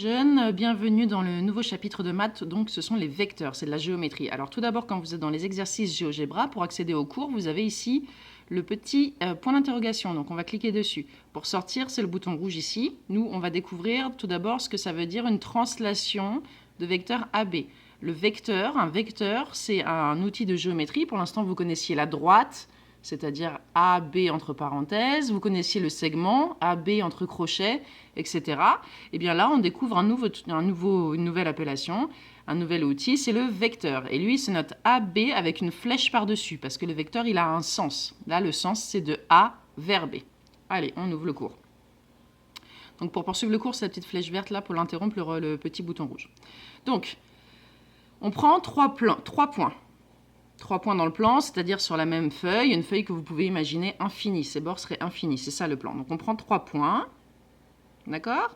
jeunes, bienvenue dans le nouveau chapitre de maths, donc ce sont les vecteurs, c'est de la géométrie. Alors tout d'abord, quand vous êtes dans les exercices GeoGebra, pour accéder au cours, vous avez ici le petit point d'interrogation, donc on va cliquer dessus. Pour sortir, c'est le bouton rouge ici. Nous, on va découvrir tout d'abord ce que ça veut dire une translation de vecteur AB. Le vecteur, un vecteur, c'est un outil de géométrie. Pour l'instant, vous connaissiez la droite, c'est-à-dire AB entre parenthèses, vous connaissiez le segment, AB entre crochets, etc. Et bien là, on découvre une nouvelle appellation, un nouvel outil, c'est le vecteur. Et lui, c'est notre AB avec une flèche par-dessus, parce que le vecteur, il a un sens. Là, le sens, c'est de A vers B. Allez, on ouvre le cours. Donc pour poursuivre le cours, c'est la petite flèche verte là, pour l'interrompre, le petit bouton rouge. Donc, on prend trois points. 3 points dans le plan, c'est-à-dire sur la même feuille, une feuille que vous pouvez imaginer infinie. Ces bords seraient infinis, c'est ça le plan. Donc on prend 3 points, d'accord?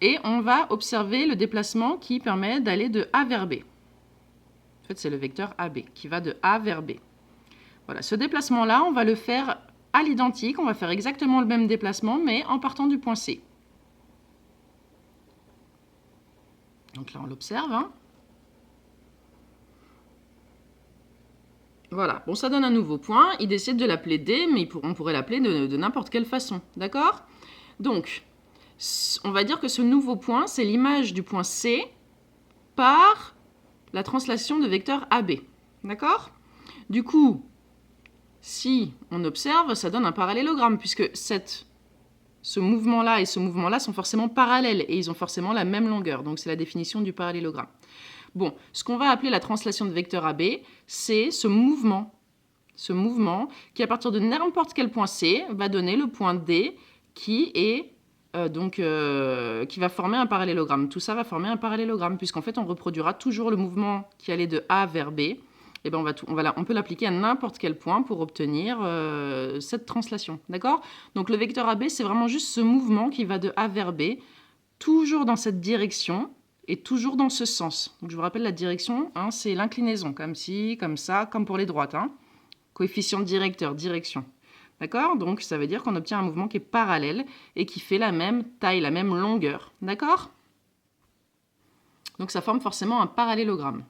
Et on va observer le déplacement qui permet d'aller de A vers B. En fait, c'est le vecteur AB qui va de A vers B. Voilà, ce déplacement-là, on va le faire à l'identique. On va faire exactement le même déplacement, mais en partant du point C. Donc là, on l'observe, hein. Voilà, bon, ça donne un nouveau point. Il décide de l'appeler D, mais on pourrait l'appeler de n'importe quelle façon, d'accord? Donc, on va dire que ce nouveau point, c'est l'image du point C par la translation de vecteur AB, d'accord? Du coup, si on observe, ça donne un parallélogramme, puisque ce mouvement-là et ce mouvement-là sont forcément parallèles, et ils ont forcément la même longueur, donc c'est la définition du parallélogramme. Bon, ce qu'on va appeler la translation de vecteur AB, c'est ce mouvement qui, à partir de n'importe quel point C, va donner le point D qui va former un parallélogramme. Tout ça va former un parallélogramme, puisqu'en fait, on reproduira toujours le mouvement qui allait de A vers B. Et ben on peut l'appliquer à n'importe quel point pour obtenir cette translation. D'accord? Donc le vecteur AB, c'est vraiment juste ce mouvement qui va de A vers B, toujours dans cette direction, et toujours dans ce sens. Donc je vous rappelle la direction, hein, c'est l'inclinaison, comme ci, comme ça, comme pour les droites. Hein. Coefficient directeur, direction. D'accord? Donc ça veut dire qu'on obtient un mouvement qui est parallèle et qui fait la même taille, la même longueur. D'accord? Donc ça forme forcément un parallélogramme.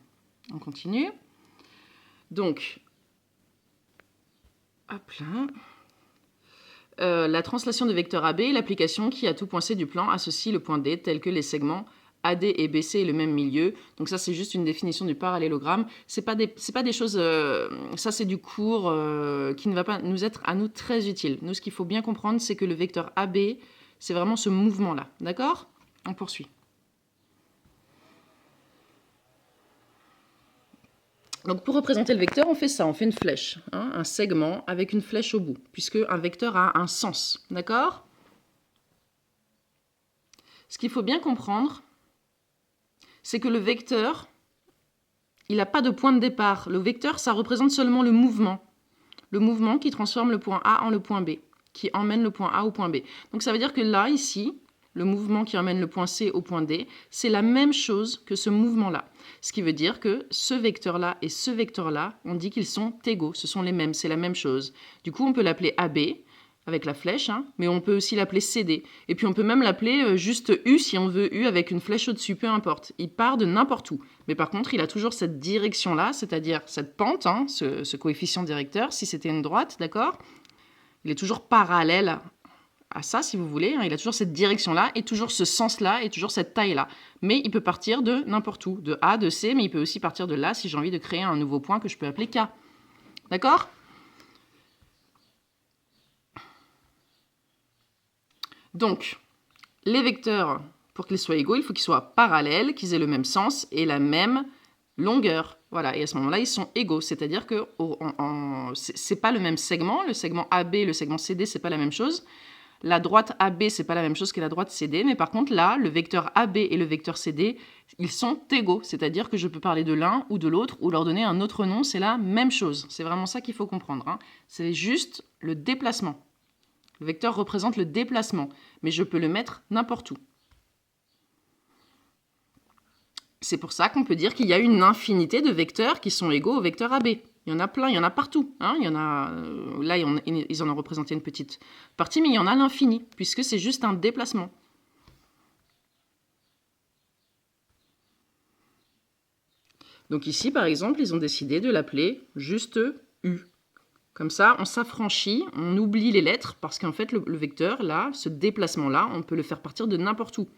On continue. Donc, hop là. La translation de vecteur AB est l'application qui, à tout point C du plan, associe le point D tel que les segments AD et BC est le même milieu. Donc ça, c'est juste une définition du parallélogramme. C'est pas des choses... ça, c'est du cours qui ne va pas nous être à nous très utile. Nous, ce qu'il faut bien comprendre, c'est que le vecteur AB, c'est vraiment ce mouvement-là. D'accord? On poursuit. Donc pour représenter le vecteur, on fait ça, on fait une flèche, hein, un segment avec une flèche au bout, puisque un vecteur a un sens. D'accord? Ce qu'il faut bien comprendre, c'est que le vecteur, il n'a pas de point de départ. Le vecteur, ça représente seulement le mouvement. Le mouvement qui transforme le point A en le point B, qui emmène le point A au point B. Donc ça veut dire que là, ici, le mouvement qui emmène le point C au point D, c'est la même chose que ce mouvement-là. Ce qui veut dire que ce vecteur-là et ce vecteur-là, on dit qu'ils sont égaux, ce sont les mêmes, c'est la même chose. Du coup, on peut l'appeler AB, avec la flèche, hein, mais on peut aussi l'appeler CD. Et puis on peut même l'appeler juste U si on veut U avec une flèche au-dessus, peu importe. Il part de n'importe où. Mais par contre, il a toujours cette direction-là, c'est-à-dire cette pente, hein, ce coefficient directeur, si c'était une droite, d'accord? Il est toujours parallèle à ça, si vous voulez. Hein, il a toujours cette direction-là, et toujours ce sens-là, et toujours cette taille-là. Mais il peut partir de n'importe où, de A, de C, mais il peut aussi partir de là si j'ai envie de créer un nouveau point que je peux appeler K. D'accord ? Donc, les vecteurs, pour qu'ils soient égaux, il faut qu'ils soient parallèles, qu'ils aient le même sens et la même longueur. Voilà, et à ce moment-là, ils sont égaux, c'est-à-dire que c'est pas le même segment. Le segment AB et le segment CD, c'est pas la même chose. La droite AB, c'est pas la même chose que la droite CD, mais par contre, là, le vecteur AB et le vecteur CD, ils sont égaux, c'est-à-dire que je peux parler de l'un ou de l'autre ou leur donner un autre nom, c'est la même chose. C'est vraiment ça qu'il faut comprendre. Hein. C'est juste le déplacement. Le vecteur représente le déplacement, mais je peux le mettre n'importe où. C'est pour ça qu'on peut dire qu'il y a une infinité de vecteurs qui sont égaux au vecteur AB. Il y en a plein, il y en a partout. Hein. Il y en a, là, ils en ont représenté une petite partie, mais il y en a l'infini, puisque c'est juste un déplacement. Donc ici, par exemple, ils ont décidé de l'appeler juste U. Comme ça, on s'affranchit, on oublie les lettres, parce qu'en fait, le vecteur, là, ce déplacement-là, on peut le faire partir de n'importe où.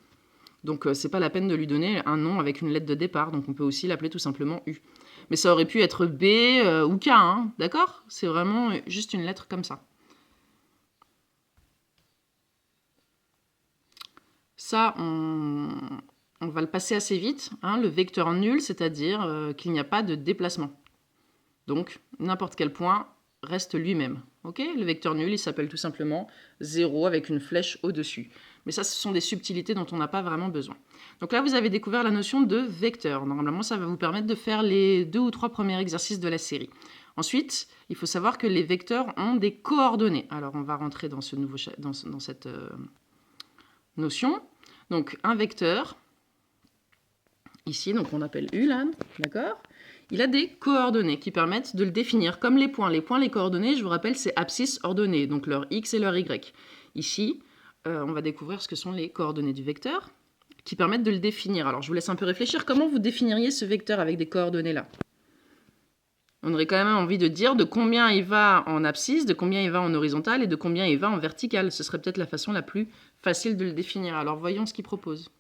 Donc, c'est pas la peine de lui donner un nom avec une lettre de départ, donc on peut aussi l'appeler tout simplement U. Mais ça aurait pu être B ou K, hein, d'accord? C'est vraiment juste une lettre comme ça. Ça, on va le passer assez vite, hein, le vecteur nul, c'est-à-dire qu'il n'y a pas de déplacement. Donc, n'importe quel point reste lui-même. Okay, le vecteur nul, il s'appelle tout simplement 0 avec une flèche au-dessus. Mais ça, ce sont des subtilités dont on n'a pas vraiment besoin. Donc là, vous avez découvert la notion de vecteur. Normalement, ça va vous permettre de faire les 2 ou 3 premiers exercices de la série. Ensuite, il faut savoir que les vecteurs ont des coordonnées. Alors, on va rentrer dans, dans cette notion. Donc, un vecteur, ici, donc on appelle U là, d'accord ? Il a des coordonnées qui permettent de le définir, comme les points. Les points, les coordonnées, je vous rappelle, c'est abscisses ordonnées, donc leur x et leur y. Ici, on va découvrir ce que sont les coordonnées du vecteur, qui permettent de le définir. Alors, je vous laisse un peu réfléchir. Comment vous définiriez ce vecteur avec des coordonnées là? On aurait quand même envie de dire de combien il va en abscisse, de combien il va en horizontale et de combien il va en verticale. Ce serait peut-être la façon la plus facile de le définir. Alors, voyons ce qu'il propose.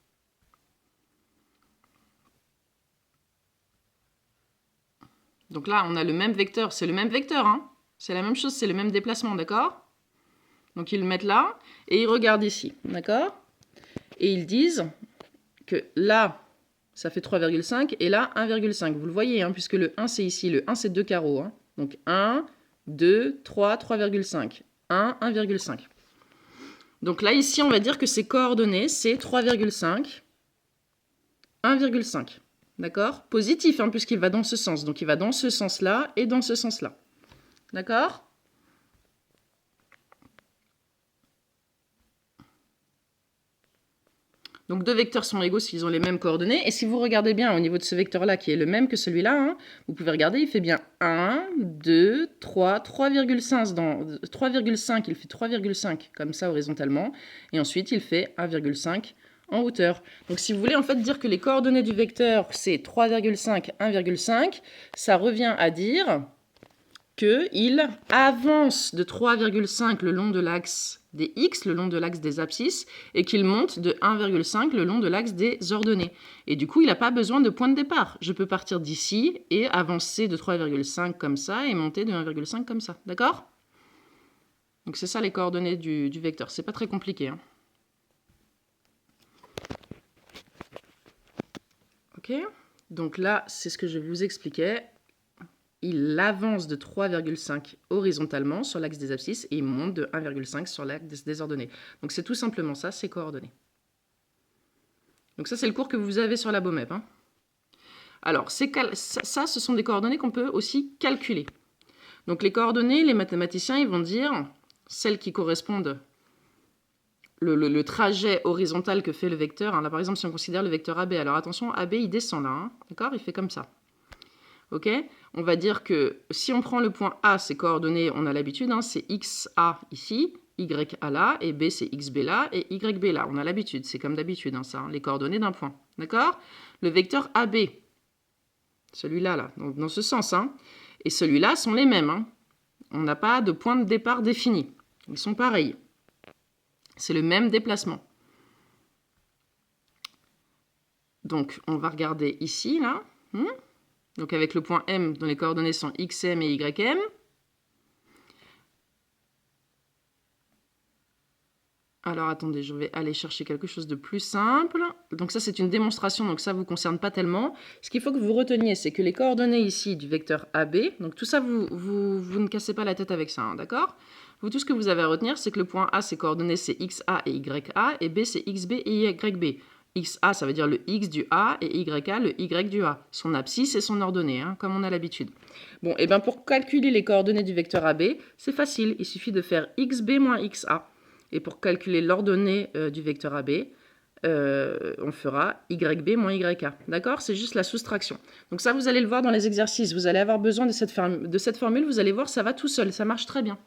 Donc là, on a le même vecteur. C'est le même vecteur, hein? C'est la même chose, c'est le même déplacement, d'accord? Donc ils le mettent là, et ils regardent ici, d'accord? Et ils disent que là, ça fait 3,5, et là, 1,5. Vous le voyez, hein, puisque le 1, c'est ici. Le 1, c'est 2 carreaux. Hein. Donc 1, 2, 3, 3,5. 1, 1,5. Donc là, ici, on va dire que ses coordonnées, c'est 3,5, 1,5. D'accord? Positif, hein, puisqu'il va dans ce sens. Donc, il va dans ce sens-là et dans ce sens-là. D'accord? Donc, deux vecteurs sont égaux s'ils ont les mêmes coordonnées. Et si vous regardez bien au niveau de ce vecteur-là, qui est le même que celui-là, hein, vous pouvez regarder, il fait bien 1, 2, 3, 3,5. Dans 3,5, il fait 3,5 comme ça horizontalement. Et ensuite, il fait 1,5 en hauteur. Donc si vous voulez en fait dire que les coordonnées du vecteur c'est 3,5, 1,5, ça revient à dire qu'il avance de 3,5 le long de l'axe des x, le long de l'axe des abscisses, et qu'il monte de 1,5 le long de l'axe des ordonnées. Et du coup, il n'a pas besoin de point de départ. Je peux partir d'ici et avancer de 3,5 comme ça et monter de 1,5 comme ça. D'accord? Donc c'est ça les coordonnées du vecteur. C'est pas très compliqué, hein. Ok, donc là, c'est ce que je vous expliquais. Il avance de 3,5 horizontalement sur l'axe des abscisses et il monte de 1,5 sur l'axe des ordonnées. Donc c'est tout simplement ça, ces coordonnées. Donc ça, c'est le cours que vous avez sur la BOMEP. Hein. Alors, ça, ce sont des coordonnées qu'on peut aussi calculer. Donc les coordonnées, les mathématiciens, ils vont dire celles qui correspondent le trajet horizontal que fait le vecteur. Hein. Là, par exemple, si on considère le vecteur AB, alors attention, AB, il descend là, hein. D'accord? Il fait comme ça. Ok? On va dire que si on prend le point A, ses coordonnées, on a l'habitude, hein, c'est XA ici, YA là, et B c'est XB là, et YB là. On a l'habitude, c'est comme d'habitude, hein, ça, hein, les coordonnées d'un point. D'accord? Le vecteur AB, celui-là, là, donc dans ce sens, hein, et celui-là sont les mêmes. Hein. On n'a pas de point de départ défini. Ils sont pareils. C'est le même déplacement. Donc, on va regarder ici, là. Donc, avec le point M, dont les coordonnées sont XM et YM. Alors, attendez, je vais aller chercher quelque chose de plus simple. Donc, ça, c'est une démonstration, donc ça ne vous concerne pas tellement. Ce qu'il faut que vous reteniez, c'est que les coordonnées ici du vecteur AB, donc tout ça, vous ne cassez pas la tête avec ça, hein, d'accord? Vous, tout ce que vous avez à retenir, c'est que le point A, ses coordonnées, c'est XA et YA, et B, c'est XB et YB. XA, ça veut dire le X du A, et YA, le Y du A. Son abscisse et son ordonnée, hein, comme on a l'habitude. Bon, et bien pour calculer les coordonnées du vecteur AB, c'est facile. Il suffit de faire XB moins XA. Et pour calculer l'ordonnée du vecteur AB, on fera YB moins YA. D'accord? C'est juste la soustraction. Donc ça, vous allez le voir dans les exercices. Vous allez avoir besoin de cette formule. Vous allez voir, ça va tout seul. Ça marche très bien.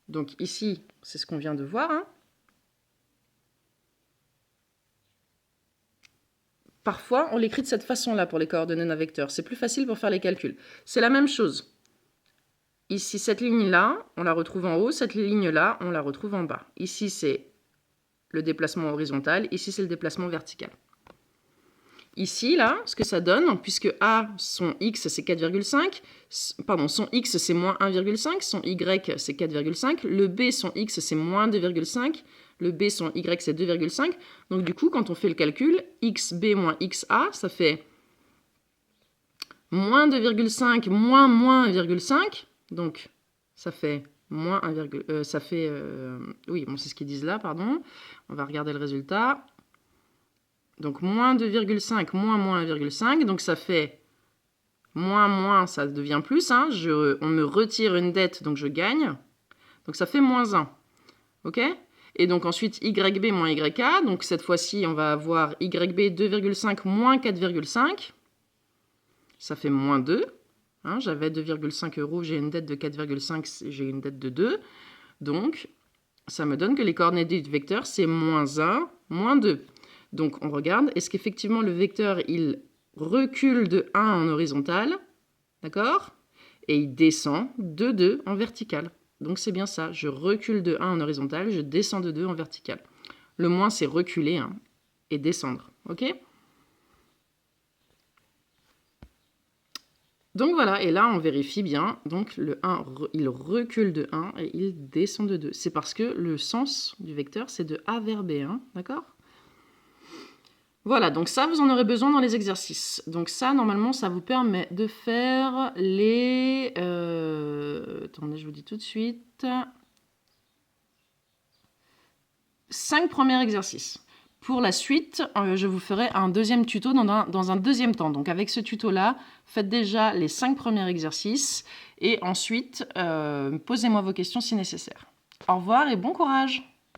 Donc ici, c'est ce qu'on vient de voir. Hein. parfois, on l'écrit de cette façon-là pour les coordonnées d'un vecteur. C'est plus facile pour faire les calculs. C'est la même chose. Ici, cette ligne-là, on la retrouve en haut. Cette ligne-là, on la retrouve en bas. Ici, c'est le déplacement horizontal. Ici, c'est le déplacement vertical. Ici, là, ce que ça donne, puisque A, son X, c'est 4,5, pardon, son X, c'est moins 1,5, son Y, c'est 4,5, le B, son X, c'est moins 2,5, le B, son Y, c'est 2,5. Donc, du coup, quand on fait le calcul, XB moins XA, ça fait moins 2,5 moins 1,5. Donc, ça fait moins 1, ça fait... oui, bon, c'est ce qu'ils disent là, pardon. On va regarder le résultat. Donc, moins 2,5 moins 1,5. Donc, ça fait moins, ça devient plus. Hein. On me retire une dette, donc je gagne. Donc, ça fait moins 1. OK? Et donc, ensuite, YB moins YA. Donc, cette fois-ci, on va avoir YB 2,5 moins 4,5. Ça fait moins 2. Hein, j'avais 2,5 €, j'ai une dette de 4,5, j'ai une dette de 2. Donc, ça me donne que les coordonnées du vecteur, c'est moins 1, moins 2. Donc, on regarde, est-ce qu'effectivement le vecteur, il recule de 1 en horizontal, d'accord? Et il descend de 2 en vertical. Donc, c'est bien ça, je recule de 1 en horizontal, je descends de 2 en vertical. Le moins, c'est reculer hein, et descendre, ok? Donc voilà, et là on vérifie bien, donc le 1, il recule de 1 et il descend de 2. C'est parce que le sens du vecteur, c'est de A vers B, hein, d'accord? Voilà, donc ça, vous en aurez besoin dans les exercices. Donc ça, normalement, ça vous permet de faire les... attendez, je vous dis tout de suite. 5 premiers exercices. Pour la suite, je vous ferai un deuxième tuto dans un deuxième temps. Donc avec ce tuto-là, faites déjà les 5 premiers exercices et ensuite, posez-moi vos questions si nécessaire. Au revoir et bon courage!